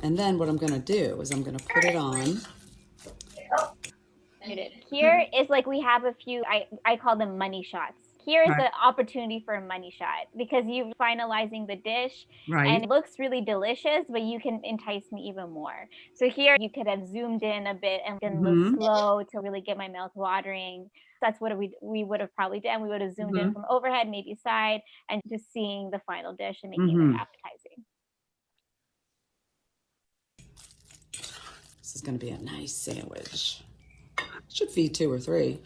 And then what I'm gonna do is I'm gonna put it on. Here is like we have a few, I call them money shots. Here is the opportunity for a money shot because you're finalizing the dish and it looks really delicious, but you can entice me even more. So here you could have zoomed in a bit and look slow to really get my mouth watering. That's what we would have probably done. We would have zoomed in from overhead, maybe side, and just seeing the final dish and making it appetizing. This is gonna be a nice sandwich. Should feed 2 or 3.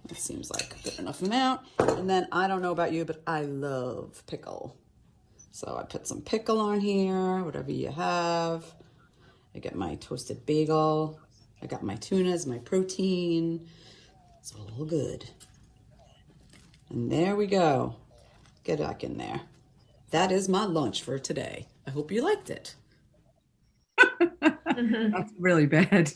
That seems like a good enough amount. And then I don't know about you, but I love pickle. So I put some pickle on here, whatever you have. I get my toasted bagel. I got my tunas, my protein. It's all good. And there we go. Get back in there. That is my lunch for today. I hope you liked it. That's really bad.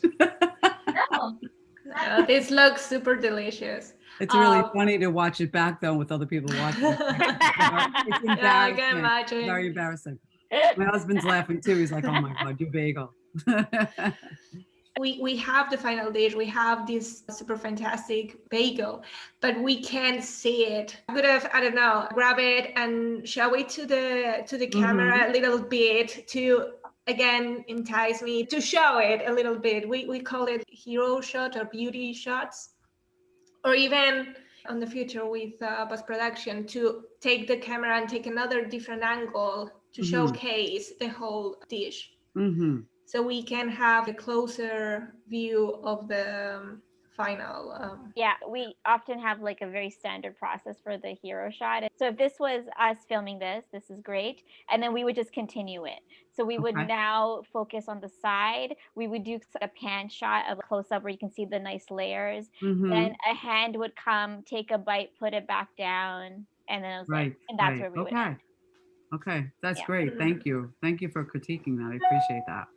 This looks super delicious. It's really funny to watch it back though with other people watching. It's embarrassing. Yeah, I can imagine. Very embarrassing. My husband's laughing too. He's like, "Oh my God, your bagel." We have the final dish. We have this super fantastic bagel, but we can't see it. I could have, I don't know, grab it and show it to the camera a little bit to again entice me to show it a little bit. We call it hero shot or beauty shots, or even on the future with post production to take the camera and take another different angle to showcase the whole dish. So we can have a closer view of the final. Yeah, we often have like a very standard process for the hero shot. So if this was us filming this is great. And then we would just continue it. So we would now focus on the side. We would do a pan shot of a close up where you can see the nice layers. Then a hand would come, take a bite, put it back down. And then it was like, and that's where we would end. Okay, that's great. Thank you. Thank you for critiquing that. I appreciate that.